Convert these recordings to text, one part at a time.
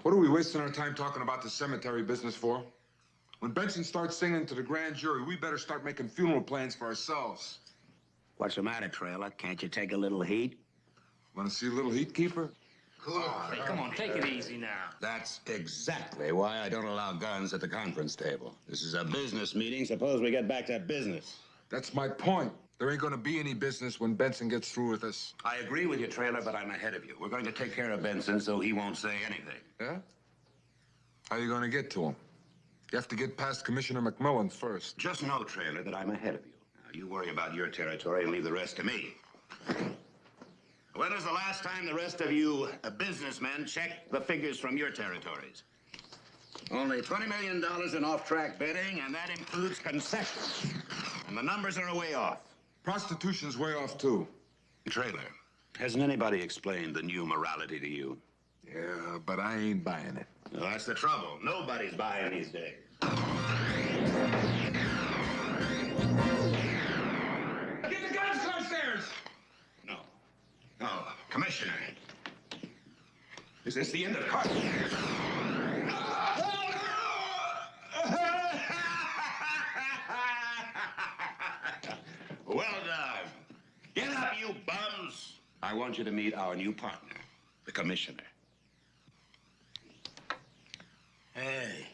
What are we wasting our time talking about the cemetery business for? When Benson starts singing to the grand jury, we better start making funeral plans for ourselves. What's the matter, Trailer? Can't you take a little heat? Want to see a little heat, Keeper? Hey, come on, take it easy now. That's exactly why I don't allow guns at the conference table. This is a business meeting. Suppose we get back to business. That's my point. There ain't gonna be any business when Benson gets through with us. I agree with you, Trailer, but I'm ahead of you. We're going to take care of Benson so he won't say anything. Yeah? How are you gonna get to him? You have to get past Commissioner McMillan first. Just know, Trailer, that I'm ahead of you. Now, you worry about your territory and leave the rest to me. When was the last time the rest of you businessmen checked the figures from your territories? Only $20 million in off-track bidding, and that includes concessions. And the numbers are way off. Prostitution's way off, too. Trailer, hasn't anybody explained the new morality to you? Yeah, but I ain't buying it. Well, that's the trouble. Nobody's buying these days. Get the guns downstairs! No. No, Commissioner. Is this the end of court? Well done. Get up, you bums. I want you to meet our new partner, the Commissioner. Hey,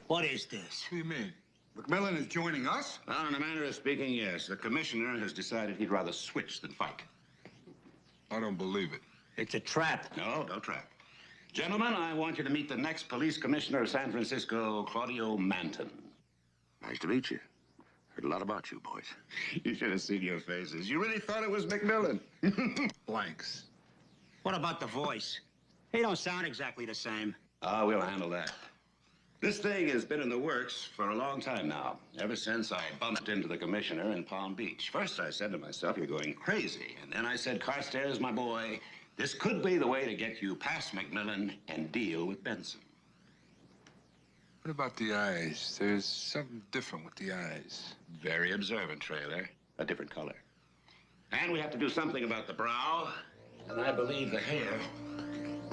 what is this? What do you mean? McMillan is joining us? Well, in a manner of speaking, yes. The Commissioner has decided he'd rather switch than fight. I don't believe it. It's a trap. No, don't trap. Gentlemen, I want you to meet the next police commissioner of San Francisco, Claudio Manton. Nice to meet you. Heard a lot about you, boys. You should have seen your faces. You really thought it was McMillan. Blanks. What about the voice? He don't sound exactly the same. Ah, we'll handle that. This thing has been in the works for a long time now, ever since I bumped into the commissioner in Palm Beach. First, I said to myself, you're going crazy. And then I said, Carstairs, my boy, this could be the way to get you past McMillan and deal with Benson. What about the eyes? There's something different with the eyes. Very observant, Trailer. A different color. And we have to do something about the brow. And I believe the hair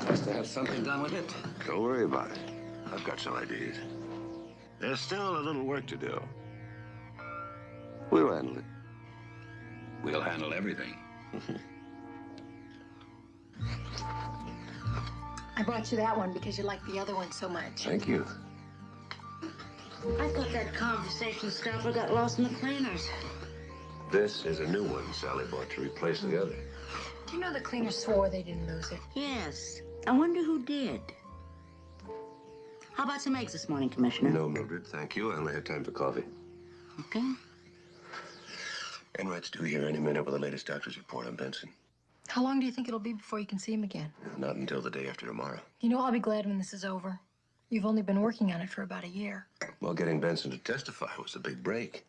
has to have something done with it. Don't worry about it. I've got some ideas. There's still a little work to do. We'll handle it. We'll handle everything. I brought you that one because you like the other one so much. Thank you. I thought that conversation stopper got lost in the cleaners. This is a new one Sally bought to replace the other. Do you know the cleaners swore they didn't lose it? Yes. I wonder who did. How about some eggs this morning, Commissioner? No, Mildred, thank you. I only have time for coffee. Okay. Enright's due here any minute with the latest doctor's report on Benson. How long do you think it'll be before you can see him again? Not until the day after tomorrow. You know, I'll be glad when this is over. You've only been working on it for about a year. Well, getting Benson to testify was a big break.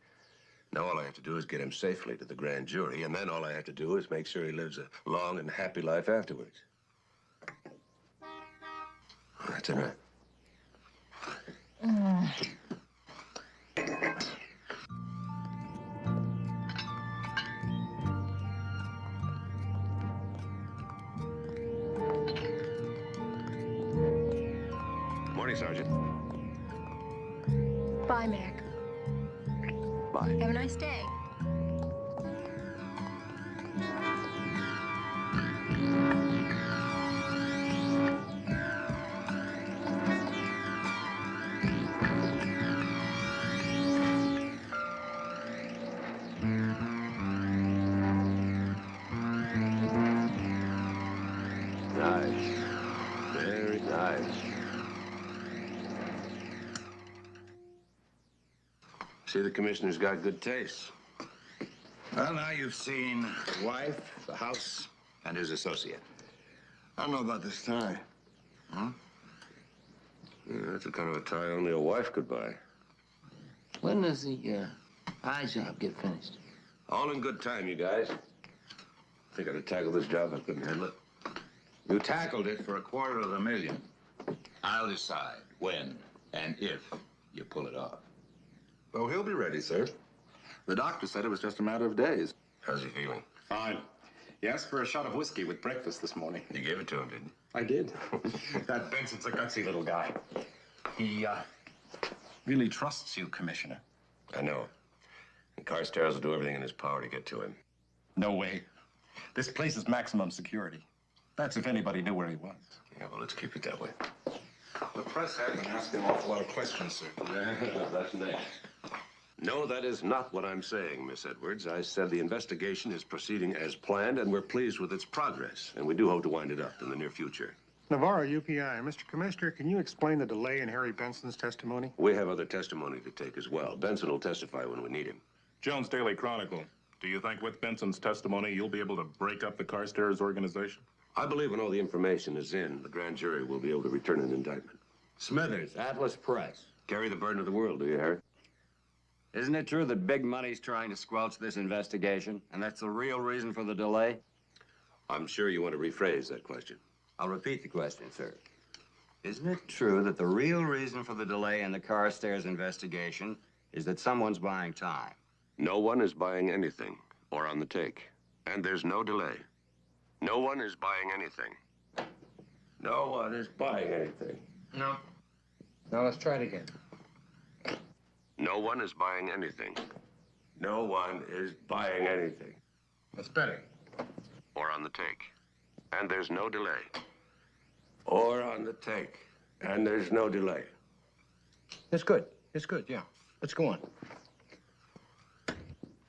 Now all I have to do is get him safely to the grand jury, and then all I have to do is make sure he lives a long and happy life afterwards. That's Enright. Morning, Sergeant. Bye, Mac. Bye. Have a nice day. Nice. Very nice. See, the commissioner's got good taste. Well, now you've seen the wife, the house, and his associate. I don't know about this tie. Huh? Yeah, that's the kind of a tie only a wife could buy. When does the eye job get finished? All in good time, you guys. Think I'd have tackled this job if I couldn't handle it. You tackled it for $250,000. I'll decide when and if you pull it off. Oh, he'll be ready, sir. The doctor said it was just a matter of days. How's he feeling? Fine. He asked for a shot of whiskey with breakfast this morning. You gave it to him, didn't you? I did. That Benson's a gutsy little guy. He, really trusts you, Commissioner. I know. And Carstairs will do everything in his power to get to him. No way. This place is maximum security. That's if anybody knew where he was. Yeah, well, let's keep it that way. The press has been asking an awful lot of questions, sir. That's next. No, that is not what I'm saying, Miss Edwards. I said the investigation is proceeding as planned, and we're pleased with its progress. And we do hope to wind it up in the near future. Navarro, UPI. Mr. Commissioner, can you explain the delay in Harry Benson's testimony? We have other testimony to take as well. Benson will testify when we need him. Jones Daily Chronicle. Do you think with Benson's testimony you'll be able to break up the Carstairs organization? I believe when all the information is in, the grand jury will be able to return an indictment. Smithers, Atlas Press. Carry the burden of the world, do you, Harry? Isn't it true that big money's trying to squelch this investigation, and that's the real reason for the delay? I'm sure you want to rephrase that question. I'll repeat the question, sir. Isn't it true that the real reason for the delay in the Carstairs investigation is that someone's buying time? No one is buying anything or on the take. And there's no delay. No one is buying anything. No one is buying anything. No. No, let's try it again. No one is buying anything. No one is buying anything. That's better. Or on the take. And there's no delay. Or on the take. And there's no delay. It's good. It's good, yeah. Let's go on.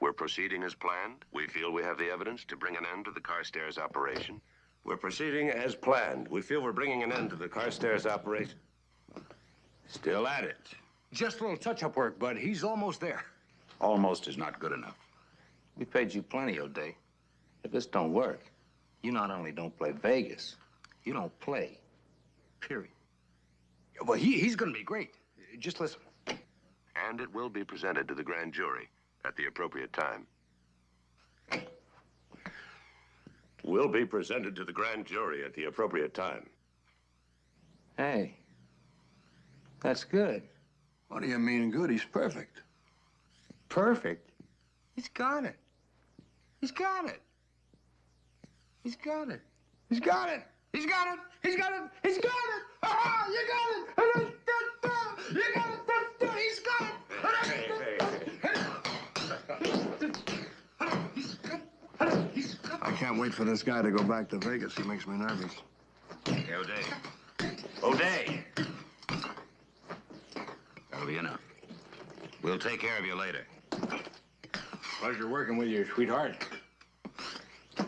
We're proceeding as planned. We feel we have the evidence to bring an end to the Carstairs operation. We're proceeding as planned. We feel we're bringing an end to the Carstairs operation. Still at it. Just a little touch-up work, bud. He's almost there. Almost is not good enough. We paid you plenty, O'Day. If this don't work, you not only don't play Vegas, you don't play. Period. Well, he's gonna be great. Just listen. And it will be presented to the grand jury at the appropriate time. Will be presented to the grand jury at the appropriate time. Hey, that's good. What do you mean good? He's perfect. Perfect. He's got it. He's got it. He's got it. He's got it. He's got it. He's got it. He's got it. Ah, you got it. You got it. He's got it. I can't wait for this guy to go back to Vegas. He makes me nervous. Hey, O'Day. O'Day! That'll be enough. We'll take care of you later. Pleasure working with you, sweetheart. If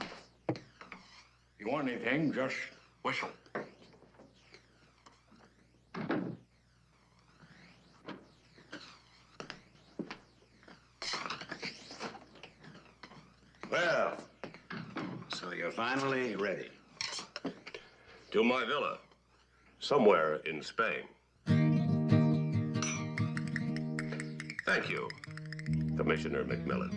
you want anything, just whistle. Well, so you're finally ready. To my villa, somewhere in Spain. Thank you, Commissioner McMillan.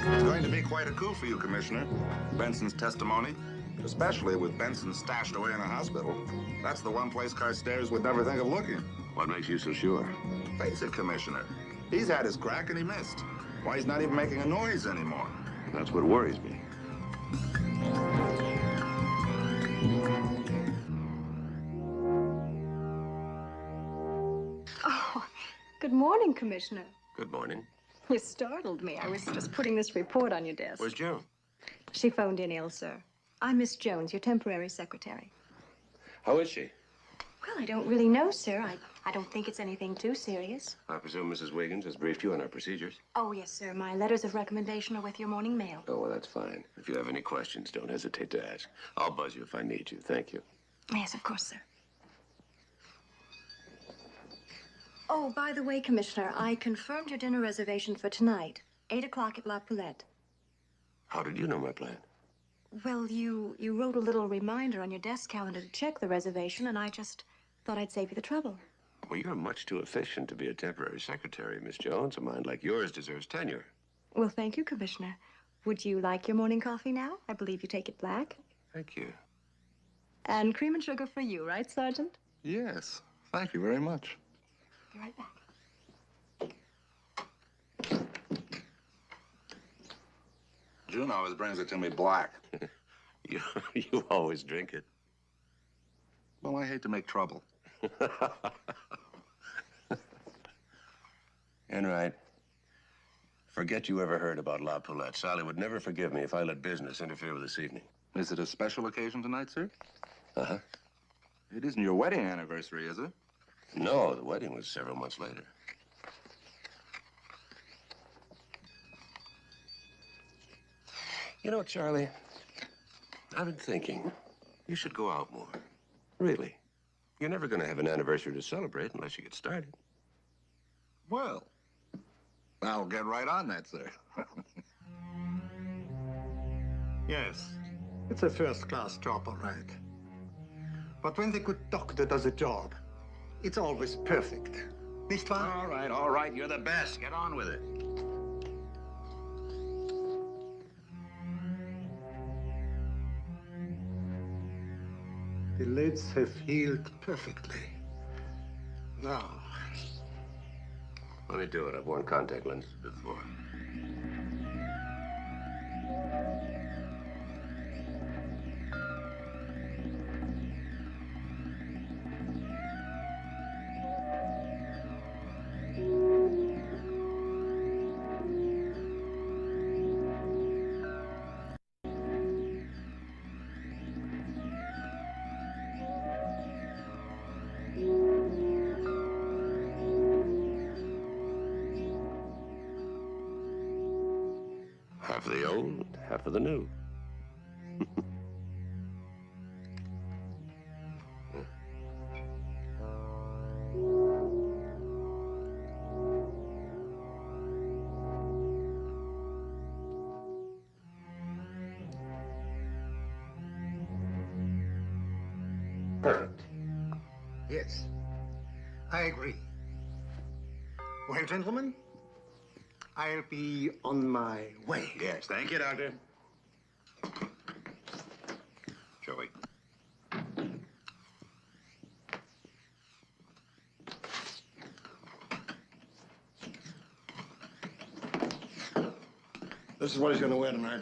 It's going to be quite a coup for you, Commissioner. Benson's testimony, especially with Benson stashed away in a hospital. That's the one place Carstairs would never think of looking. What makes you so sure? Face it, Commissioner. He's had his crack and he missed. Why, he's not even making a noise anymore. That's what worries me. Oh, good morning, Commissioner. Good morning. You startled me. I was just putting this report on your desk. Where's Joan? She phoned in ill, sir. I'm Miss Jones, your temporary secretary. How is she? Well, I don't really know, sir. I don't think it's anything too serious. I presume Mrs. Wiggins has briefed you on our procedures. Oh, yes, sir. My letters of recommendation are with your morning mail. Oh, well, that's fine. If you have any questions, don't hesitate to ask. I'll buzz you if I need you. Thank you. Yes, of course, sir. Oh, by the way, Commissioner, I confirmed your dinner reservation for tonight. 8 o'clock at La Poulette. How did you know my plan? Well, you wrote a little reminder on your desk calendar to check the reservation, and I just thought I'd save you the trouble. Well, you're much too efficient to be a temporary secretary, Miss Jones. A mind like yours deserves tenure. Well, thank you, Commissioner. Would you like your morning coffee now? I believe you take it black. Thank you. And cream and sugar for you, right, Sergeant? Yes, thank you very much. Be right back. June always brings it to me black. You always drink it. Well, I hate to make trouble. Enright, forget you ever heard about La Poulette. Sally would never forgive me if I let business interfere with this evening. Is it a special occasion tonight, sir? Uh-huh. It isn't your wedding anniversary, is it? No, the wedding was several months later. You know, Charlie, I've been thinking you should go out more. Really. You're never going to have an anniversary to celebrate unless you get started. Well, I'll get right on that, sir. Yes, it's a first-class job, all right. But when the good doctor does a job, it's always perfect. Nicht wahr? All right. You're the best. Get on with it. The lids have healed perfectly. Now, Let me do it. I've worn contact lenses before. Half of the old, half of the new. perfect. Yes, I agree. Well, gentlemen, I'll be on my way. Yes, thank you, Doctor. Joey. This is what he's gonna wear tonight.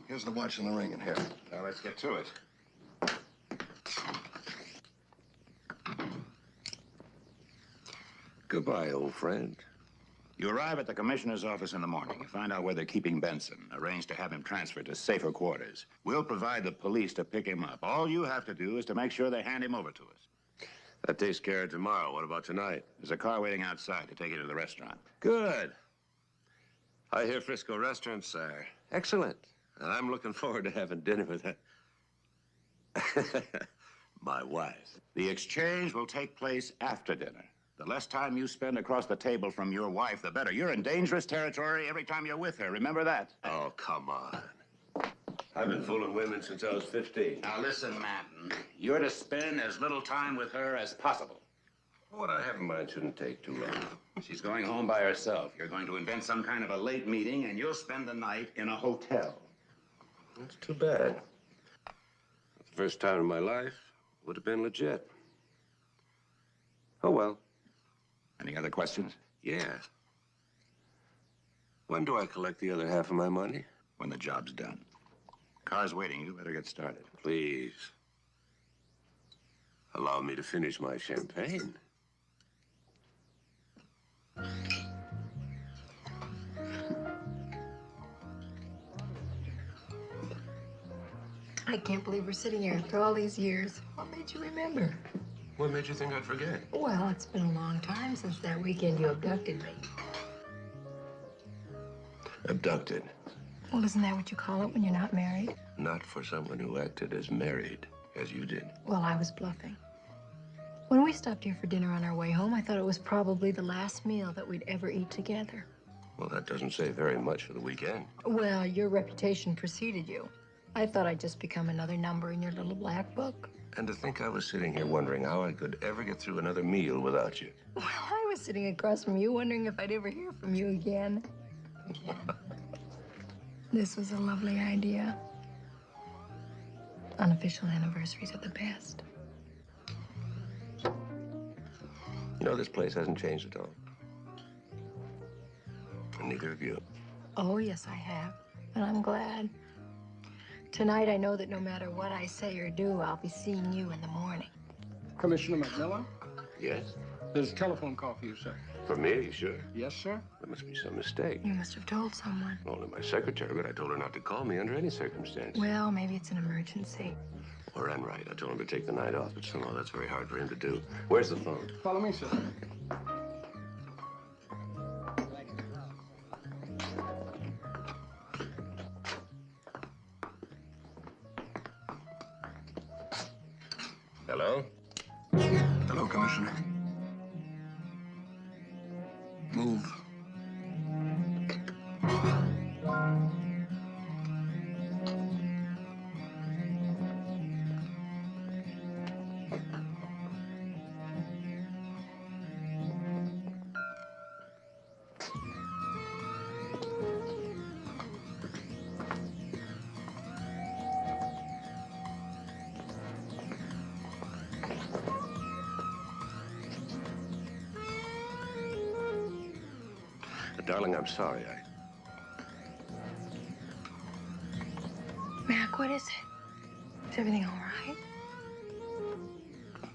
Here's the watch and the ring in here. Now, let's get to it. Goodbye, old friend. You arrive at the commissioner's office in the morning. You find out where they're keeping Benson. Arrange to have him transferred to safer quarters. We'll provide the police to pick him up. All you have to do is to make sure they hand him over to us. That takes care of tomorrow. What about tonight? There's a car waiting outside to take you to the restaurant. Good. I hear Frisco restaurants are excellent. And I'm looking forward to having dinner with my wife. The exchange will take place after dinner. The less time you spend across the table from your wife, the better. You're in dangerous territory every time you're with her. Remember that? Oh, come on. I've been fooling women since I was 15. Now listen, Manton. You're to spend as little time with her as possible. What I have in mind shouldn't take too long. She's going home by herself. You're going to invent some kind of a late meeting, and you'll spend the night in a hotel. That's too bad. The first time in my life would have been legit. Oh, well. Any other questions? Yeah. When do I collect the other half of my money? When the job's done. Car's waiting. You better get started. Please. Allow me to finish my champagne. I can't believe we're sitting here after all these years. What made you remember? What made you think I'd forget? Well, it's been a long time since that weekend you abducted me. Abducted. Well, isn't that what you call it when you're not married? Not for someone who acted as married as you did. Well, I was bluffing. When we stopped here for dinner on our way home, I thought it was probably the last meal that we'd ever eat together. Well, that doesn't say very much for the weekend. Well, your reputation preceded you. I thought I'd just become another number in your little black book. And to think I was sitting here wondering how I could ever get through another meal without you. Well, I was sitting across from you wondering if I'd ever hear from you again. This was a lovely idea. Unofficial anniversaries are the best. You know, this place hasn't changed at all. And neither have you. Oh, yes, I have. And I'm glad. Tonight, I know that no matter what I say or do, I'll be seeing you in the morning. Commissioner McMillan, Yes? there's a telephone call for you, sir. For me, are you sure? Yes, sir. There must be some mistake. You must have told someone. Only my secretary, but I told her not to call me under any circumstance. Well, maybe it's an emergency. Or Enright. I told him to take the night off, but somehow that's very hard for him to do. Where's the phone? Follow me, sir. Hello? Hello, Commissioner. Move. Darling, I'm sorry. Mac, what is it? Is everything all right?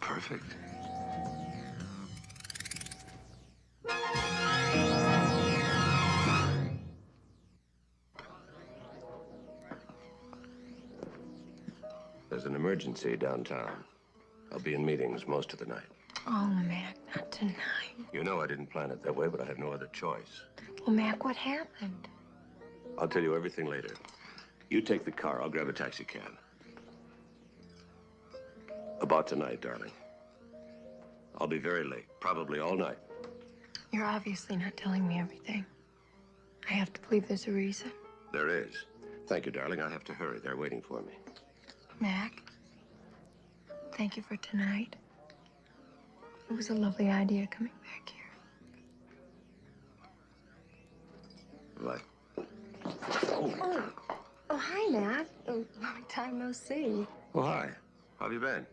Perfect. There's an emergency downtown. I'll be in meetings most of the night. Oh, Mac, not tonight. You know I didn't plan it that way, but I had no other choice. Well, Mac, what happened? I'll tell you everything later. You take the car. I'll grab a taxi cab. About tonight, darling. I'll be very late, probably all night. You're obviously not telling me everything. I have to believe there's a reason. There is. Thank you, darling. I have to hurry. They're waiting for me. Mac, thank you for tonight. It was a lovely idea coming back here. What? Oh, hi, Matt. Oh, long time no see. Oh, hi. How have you been?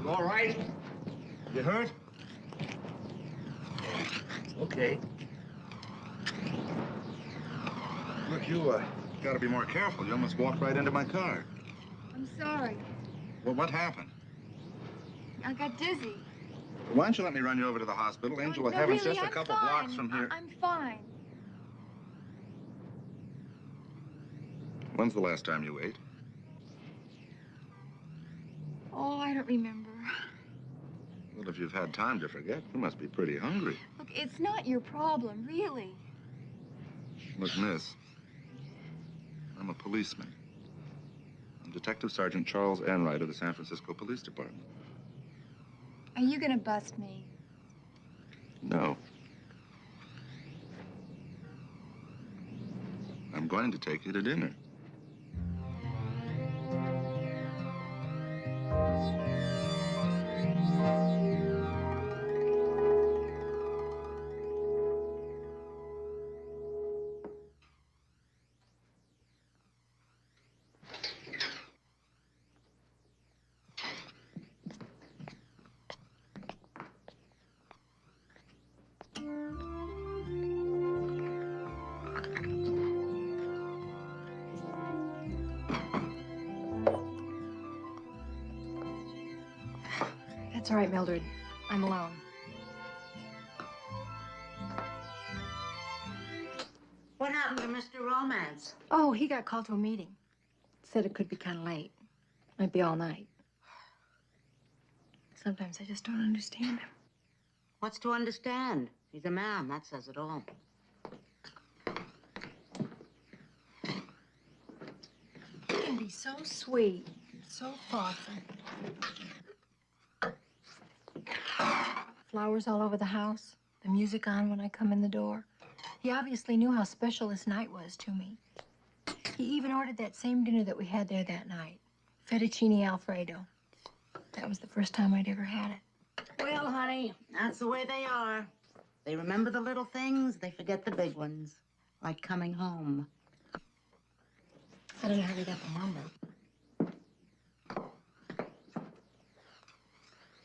You all right? You hurt? Okay. Look, you, gotta be more careful. You almost walked right into my car. I'm sorry. Well, what happened? I got dizzy. Why don't you let me run you over to the hospital? Angel of No, Heaven's really, just a I'm couple fine. blocks from here. I'm fine. When's the last time you ate? Oh, I don't remember. Well, if you've had time to forget, you must be pretty hungry. Look, it's not your problem, really. Look, miss, I'm a policeman. I'm Detective Sergeant Charles Enright of the San Francisco Police Department. Are you gonna bust me? No. I'm going to take you to dinner. That's all right, Mildred. I'm alone. What happened to Mr. Romance? Oh, he got called to a meeting. Said it could be kind of late. Might be all night. Sometimes I just don't understand him. What's to understand? He's a man, that says it all. He can be so sweet, so thoughtful. Flowers all over the house, the music on when I come in the door. He obviously knew how special this night was to me. He even ordered that same dinner that we had there that night. Fettuccine Alfredo. That was the first time I'd ever had it. Well, honey, that's the way they are. They remember the little things, they forget the big ones. Like coming home. I don't know how they got the number.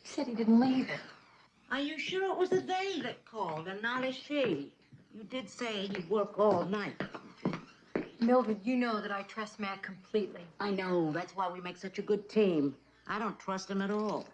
He said he didn't leave it. Are you sure it was a they that called and not a she? You did say he'd work all night. Mildred, you know that I trust Matt completely. I know. That's why we make such a good team. I don't trust him at all.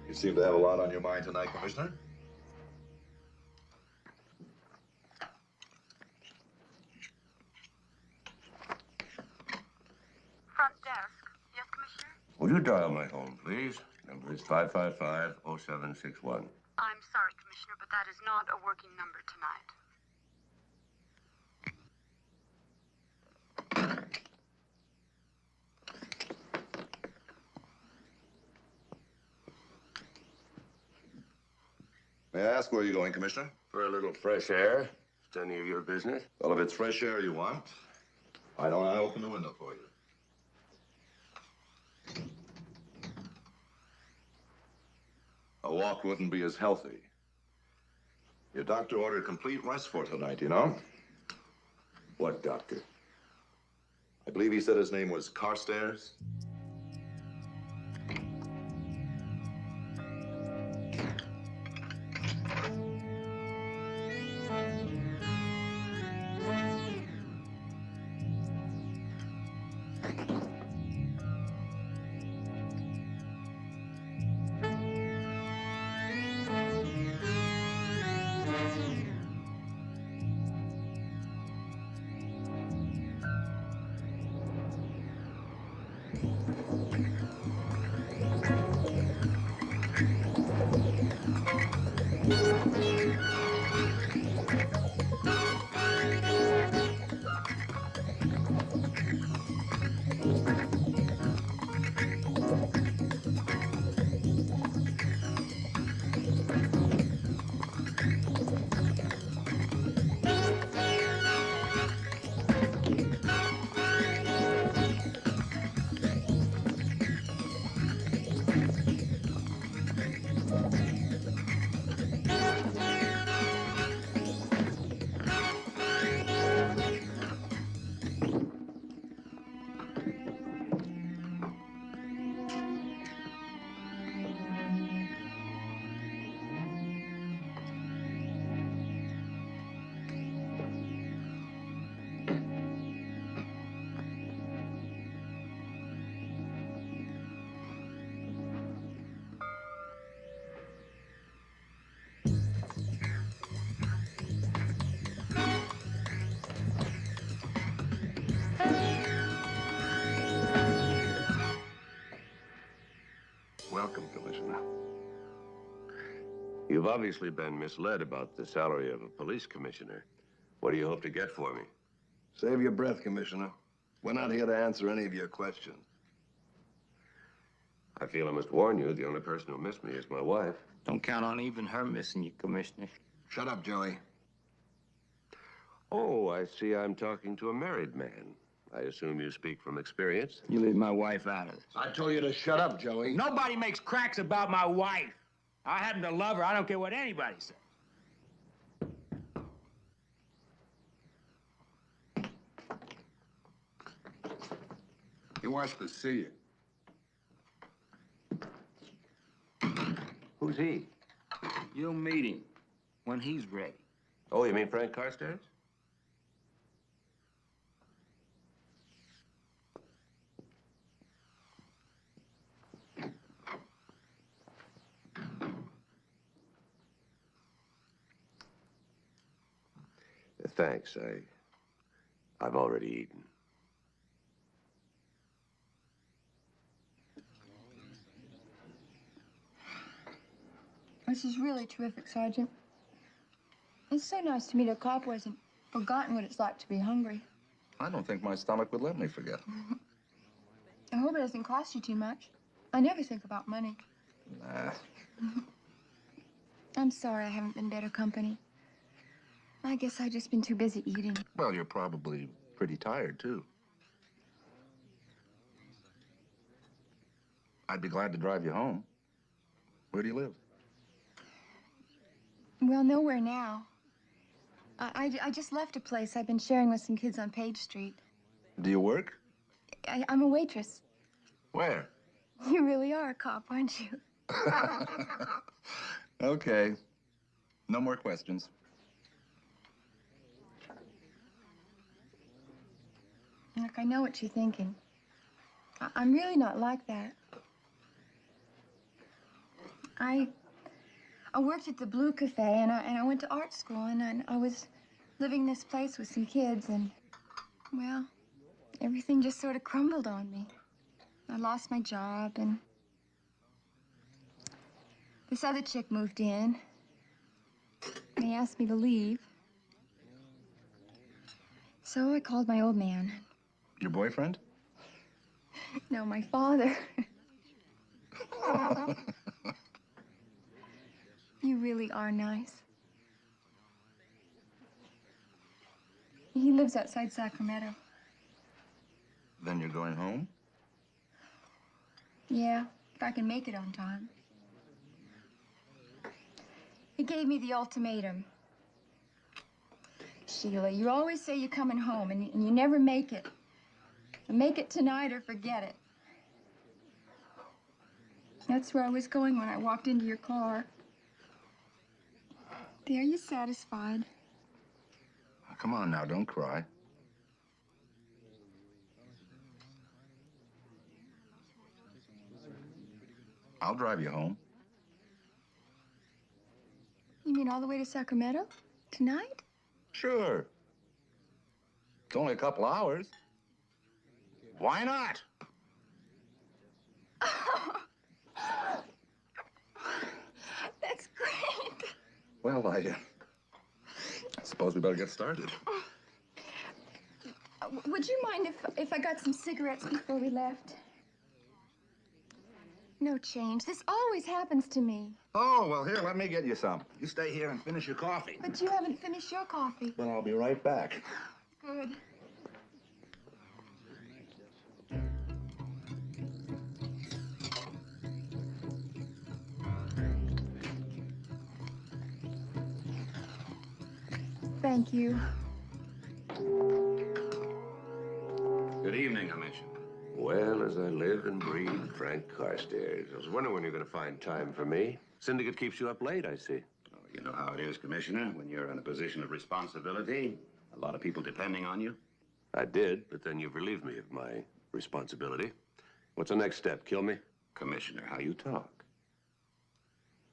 You seem to have a lot on your mind tonight, Commissioner. Front desk. Yes, Commissioner? Would you dial my home, please? Number is 555-0761. I'm sorry, Commissioner, but that is not a working number tonight. May I ask where you're going, Commissioner? For a little fresh air. Is it any of your business? Well, if it's fresh air you want, why don't I open the window for you? A walk wouldn't be as healthy. Your doctor ordered complete rest for tonight, you know? What doctor? I believe he said his name was Carstairs. Welcome, Commissioner. You've obviously been misled about the salary of a police commissioner. What do you hope to get for me? Save your breath, Commissioner. We're not here to answer any of your questions. I feel I must warn you, the only person who'll miss me is my wife. Don't count on even her missing you, Commissioner. Shut up, Joey. Oh, I see I'm talking to a married man. I assume you speak from experience. You leave my wife out of this. I told you to shut up, Joey. Nobody makes cracks about my wife. I happen to love her. I don't care what anybody says. He wants to see you. Who's he? You'll meet him when he's ready. Oh, you mean Frank Carstairs? Thanks. I've already eaten. This is really terrific, Sergeant. It's so nice to meet a cop who hasn't forgotten what it's like to be hungry. I don't think my stomach would let me forget. I hope it doesn't cost you too much. I never think about money. Nah. I'm sorry I haven't been better company. I guess I've just been too busy eating. Well, you're probably pretty tired, too. I'd be glad to drive you home. Where do you live? Well, nowhere now. I just left a place I've been sharing with some kids on Page Street. Do you work? I'm a waitress. Where? You really are a cop, aren't you? Okay. No more questions. Look, I know what you're thinking. I'm really not like that. I worked at the Blue Cafe, and I went to art school, and I was living in this place with some kids, and, well, everything just sort of crumbled on me. I lost my job, and this other chick moved in. They asked me to leave. So I called my old man. Your boyfriend? No, my father. You really are nice. He lives outside Sacramento. Then you're going home? Yeah, if I can make it on time. He gave me the ultimatum. Sheila, you always say you're coming home, and you never make it. Make it tonight or forget it. That's where I was going when I walked into your car. Are you satisfied? Oh, come on now, don't cry. I'll drive you home. You mean all the way to Sacramento? Tonight? Sure. It's only a couple hours. Why not? That's great. Well, I suppose we better get started. Would you mind if I got some cigarettes before we left? No change. This always happens to me. Oh, well, here, let me get you some. You stay here and finish your coffee. But you haven't finished your coffee. Then I'll be right back. Good. Thank you. Good evening, Commissioner. Well, as I live and breathe, Frank Carstairs. I was wondering when you're going to find time for me. Syndicate keeps you up late, I see. Oh, you know how it is, Commissioner. When you're in a position of responsibility, a lot of people depending on you. I did, but then you've relieved me of my responsibility. What's the next step? Kill me? Commissioner, how you talk.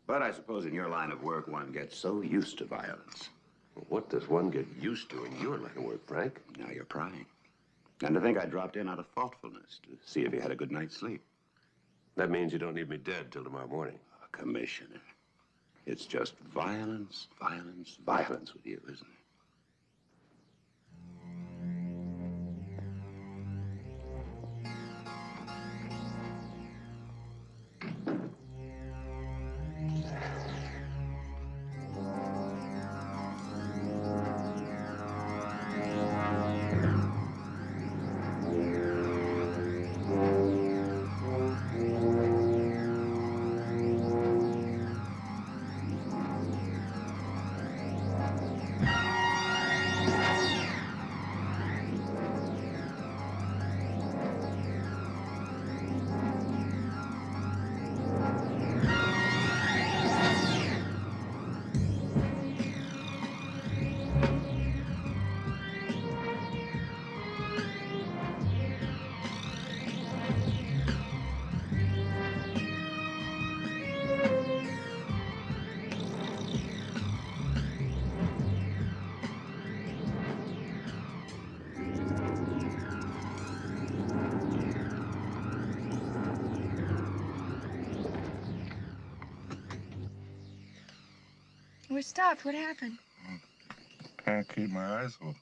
But I suppose in your line of work, one gets so used to violence. What does one get used to in your line of work, Frank? Now you're prying. And to think I dropped in out of thoughtfulness to see if you had a good night's sleep. That means you don't need me dead till tomorrow morning. Oh, Commissioner, it's just violence, violence, violence with you, isn't it? We're stopped. What happened? Can't keep my eyes open.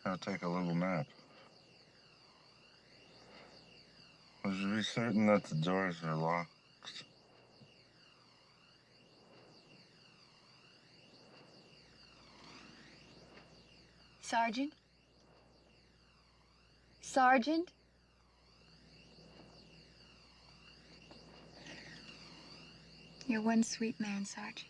I'll take a little nap. We should be certain that the doors are locked. Sergeant? Sergeant? You're one sweet man, Sergeant.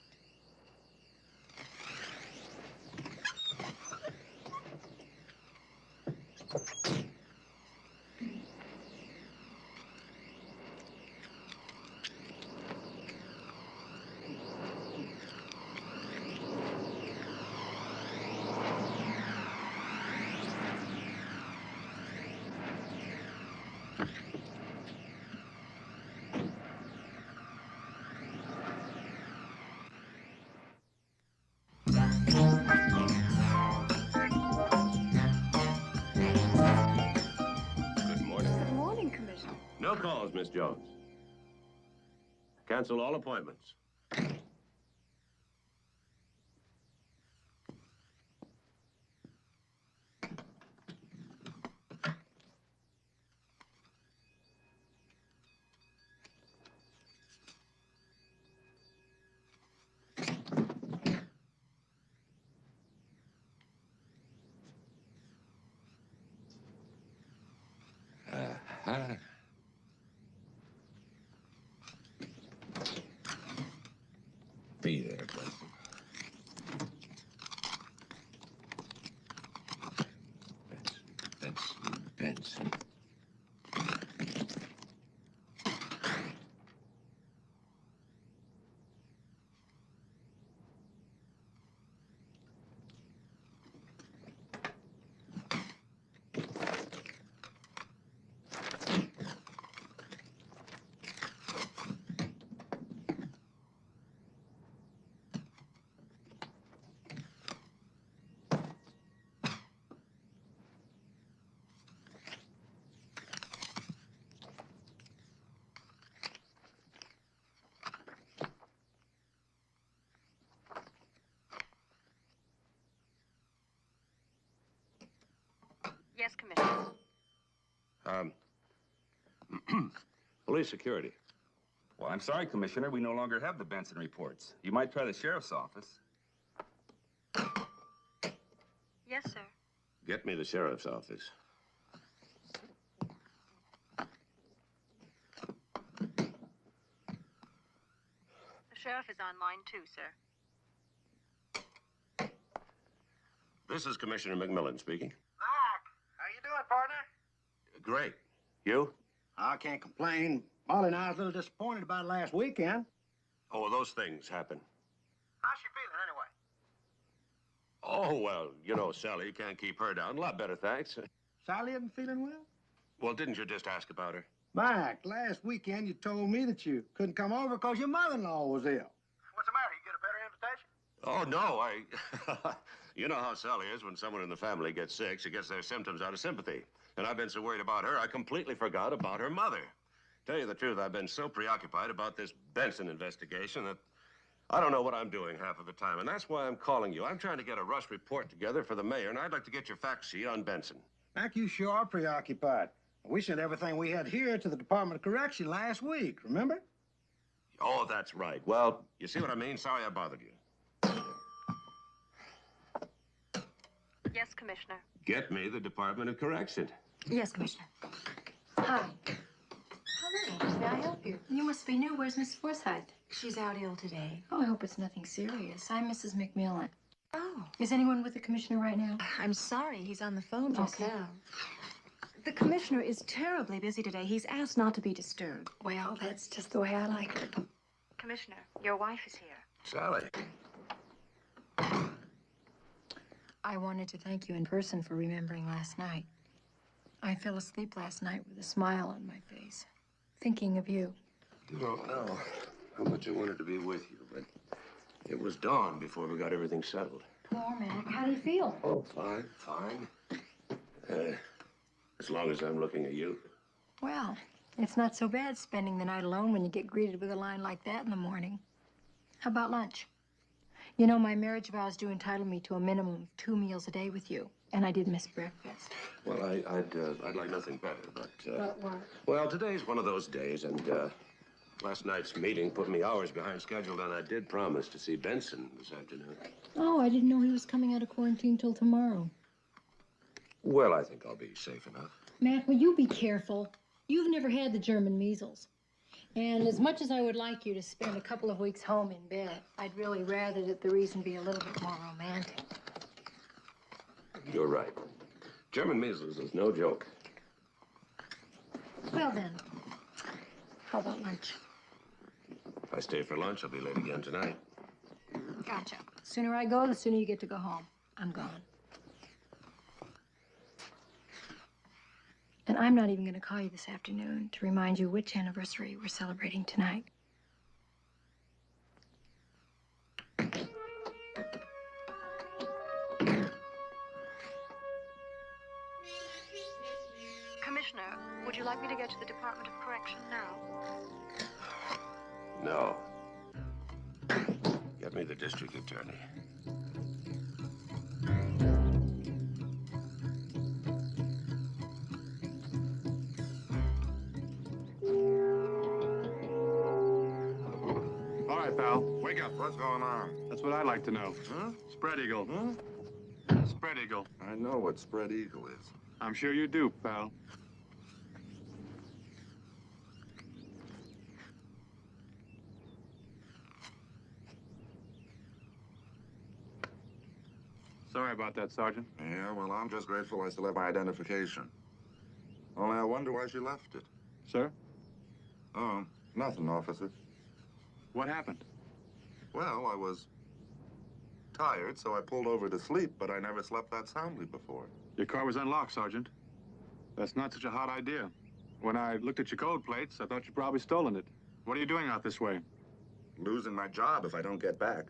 Good morning. Good morning, Commissioner. No calls, Miss Jones. Cancel all appointments. Be there, Benson. Yes, Commissioner. Police security. Well, I'm sorry, Commissioner. We no longer have the Benson reports. You might try the sheriff's office. Yes, sir. Get me the sheriff's office. The sheriff is online, too, sir. This is Commissioner McMillan speaking. Mac, how you doing, partner? Great. You? I can't complain. Molly and I was a little disappointed about last weekend. Oh, those things happen. How's she feeling, anyway? Oh, well, you know, Sally, you can't keep her down. A lot better, thanks. Sally isn't feeling well? Well, didn't you just ask about her? Mac, last weekend you told me that you couldn't come over because your mother-in-law was ill. What's the matter? You get a better invitation? Oh, no, You know how Sally is when someone in the family gets sick. She gets their symptoms out of sympathy. And I've been so worried about her, I completely forgot about her mother. Tell you the truth, I've been so preoccupied about this Benson investigation that I don't know what I'm doing half of the time. And that's why I'm calling you. I'm trying to get a rush report together for the mayor, and I'd like to get your fact sheet on Benson. Mac, you sure are preoccupied. We sent everything we had here to the Department of Correction last week, remember? Oh, that's right. Well, you see what I mean? Sorry I bothered you. Yes, Commissioner. Get me the Department of Correction. Yes, Commissioner. Hi. Hello. May I help you? You must be new. Where's Miss Forsythe? She's out ill today. Oh, I hope it's nothing serious. I'm Mrs. McMillan. Oh. Is anyone with the commissioner right now? I'm sorry. He's on the phone just Okay. now. The commissioner is terribly busy today. He's asked not to be disturbed. Well, that's just the way I like it. Commissioner, your wife is here. Sally. I wanted to thank you in person for remembering last night. I fell asleep last night with a smile on my face, thinking of you. You don't know how much I wanted to be with you, but it was dawn before we got everything settled. Poor Mac, how do you feel? Oh, fine. As long as I'm looking at you. Well, it's not so bad spending the night alone when you get greeted with a line like that in the morning. How about lunch? You know, my marriage vows do entitle me to a minimum of 2 meals a day with you, and I did miss breakfast. Well, I'd like nothing better, but, What? well, today's one of those days, and, last night's meeting put me hours behind schedule, and I did promise to see Benson this afternoon. Oh, I didn't know he was coming out of quarantine till tomorrow. Well, I think I'll be safe enough. Mac, will you be careful? You've never had the German measles. And as much as I would like you to spend a couple of weeks home in bed, I'd really rather that the reason be a little bit more romantic. You're right. German measles is no joke. Well then, how about lunch? If I stay for lunch, I'll be late again tonight. Gotcha. The sooner I go, the sooner you get to go home. I'm gone. And I'm not even going to call you this afternoon to remind you which anniversary we're celebrating tonight. Commissioner, would you like me to get to the Department of Correction now? No. Get me the district attorney. All right, pal. Wake up. What's going on? That's what I'd like to know. Huh? Spread eagle. Huh? Spread eagle. I know what spread eagle is. I'm sure you do, pal. Sorry about that, Sergeant. Yeah, well, I'm just grateful I still have my identification. Only I wonder why she left it. Sir? Oh, nothing, officer. What happened? Well, I was tired, so I pulled over to sleep, but I never slept that soundly before. Your car was unlocked, Sergeant. That's not such a hot idea. When I looked at your code plates, I thought you'd probably stolen it. What are you doing out this way? Losing my job if I don't get back.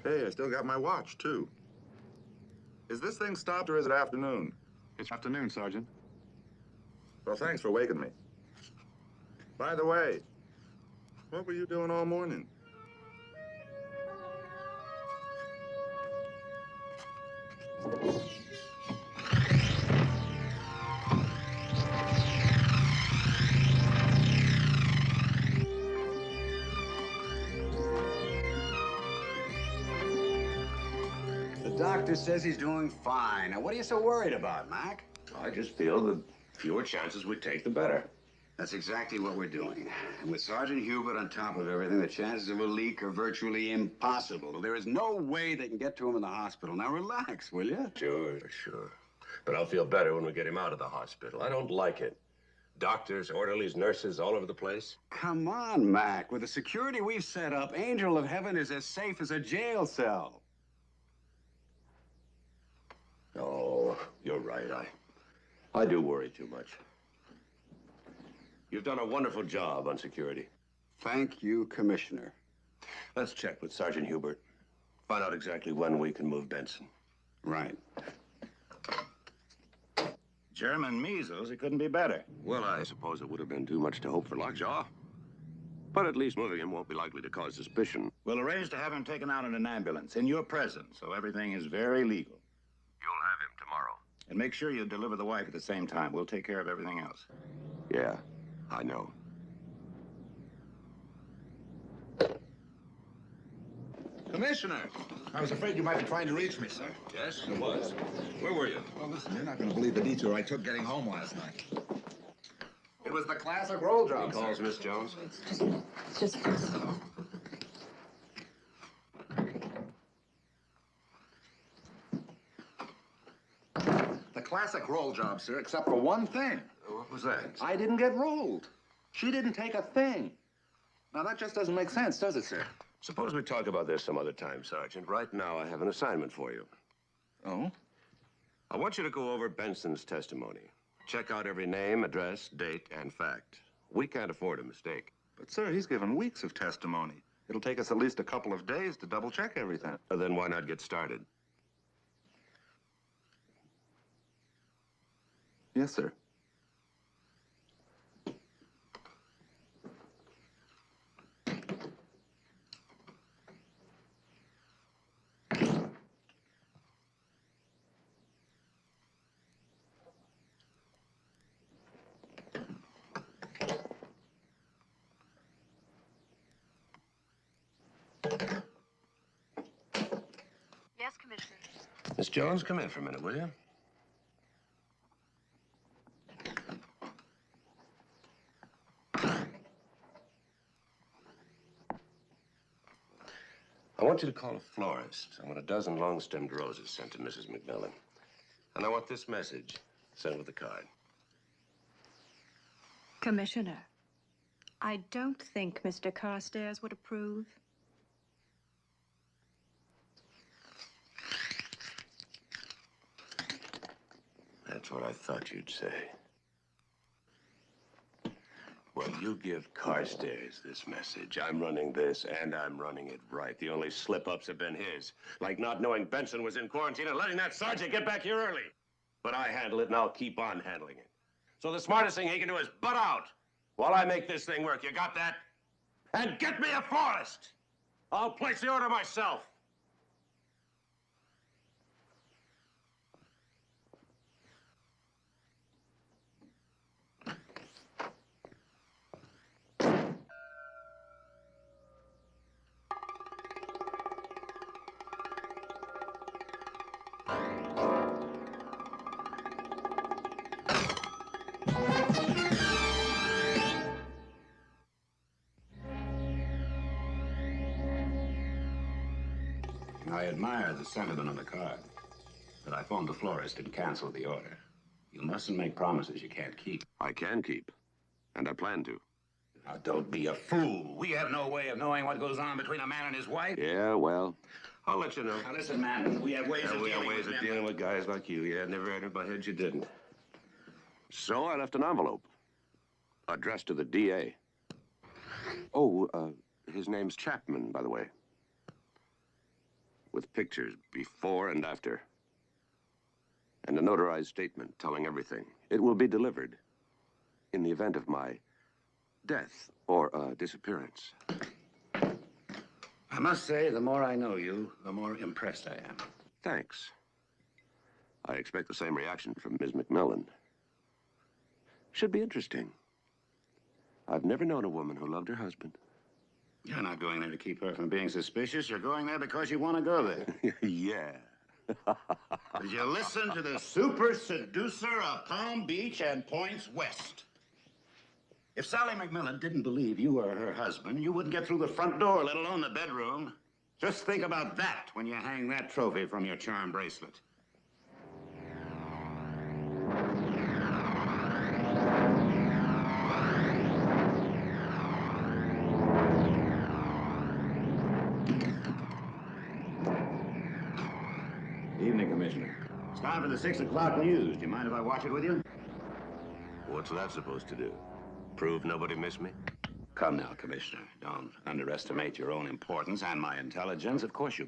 Hey, I still got my watch, too. Is this thing stopped or is it afternoon? It's afternoon, Sergeant. Well, thanks for waking me. By the way, what were you doing all morning? The doctor says he's doing fine. Now, what are you so worried about, Mac? I just feel the fewer chances we take, the better. That's exactly what we're doing. And with Sergeant Hubert on top of everything, the chances of a leak are virtually impossible. There is no way they can get to him in the hospital. Now, relax, will you? Sure. But I'll feel better when we get him out of the hospital. I don't like it. Doctors, orderlies, nurses all over the place. Come on, Mac. With the security we've set up, Angel of Heaven is as safe as a jail cell. Oh, you're right. I do worry too much. You've done a wonderful job on security. Thank you, Commissioner. Let's check with Sergeant Hubert. Find out exactly when we can move Benson. Right. German measles, it couldn't be better. Well, I suppose it would have been too much to hope for lockjaw. But at least moving him won't be likely to cause suspicion. We'll arrange to have him taken out in an ambulance in your presence, so everything is very legal. You'll have him tomorrow. And make sure you deliver the wife at the same time. We'll take care of everything else. Yeah, I know. Commissioner, I was afraid you might be trying to reach me, sir. Yes, it was. Where were you? Well, listen, you're not going to believe the detour I took getting home last night. It was the classic roll job, Calls, sir. Miss Jones. It's just The classic roll job, sir, except for one thing. What was that? I didn't get rolled. She didn't take a thing. Now, that just doesn't make sense, does it, sir? Suppose we talk about this some other time, Sergeant. Right now, I have an assignment for you. Oh? I want you to go over Benson's testimony. Check out every name, address, date, and fact. We can't afford a mistake. But, sir, he's given weeks of testimony. It'll take us at least a couple of days to double-check everything. Then why not get started? Yes, sir. Miss Jones, come in for a minute, will you? I want you to call a florist. I want a dozen long-stemmed roses sent to Mrs. McMillan. And I want this message sent with the card. Commissioner, I don't think Mr. Carstairs would approve. That's what I thought you'd say. Well, you give Carstairs this message. I'm running this, and I'm running it right. The only slip-ups have been his. Like not knowing Benson was in quarantine and letting that sergeant get back here early. But I handle it, and I'll keep on handling it. So the smartest thing he can do is butt out while I make this thing work. You got that? And get me a florist! I'll place the order myself. I admire the sentiment on the card, but I phoned the florist and canceled the order. You mustn't make promises you can't keep. I can keep, and I plan to. Now, don't be a fool. We have no way of knowing what goes on between a man and his wife. Yeah, well, I'll let you know. Now, listen, man, we have ways of dealing with guys like you. Yeah, never entered my head you didn't. So I left an envelope, addressed to the DA. Oh, his name's Chapman, by the way. With pictures before and after. And a notarized statement telling everything. It will be delivered in the event of my death or disappearance. I must say, the more I know you, the more impressed I am. Thanks. I expect the same reaction from Ms. McMillan. Should be interesting. I've never known a woman who loved her husband. You're not going there to keep her from being suspicious. You're going there because you want to go there. Yeah. Did you listen to the super seducer of Palm Beach and points west? If Sally McMillan didn't believe you were her husband, you wouldn't get through the front door, let alone the bedroom. Just think about that when you hang that trophy from your charm bracelet. Evening, Commissioner. It's time for the 6 o'clock news. Do you mind if I watch it with you? What's that supposed to do? Prove nobody missed me? Come now, Commissioner. Don't underestimate your own importance and my intelligence. Of course you'll be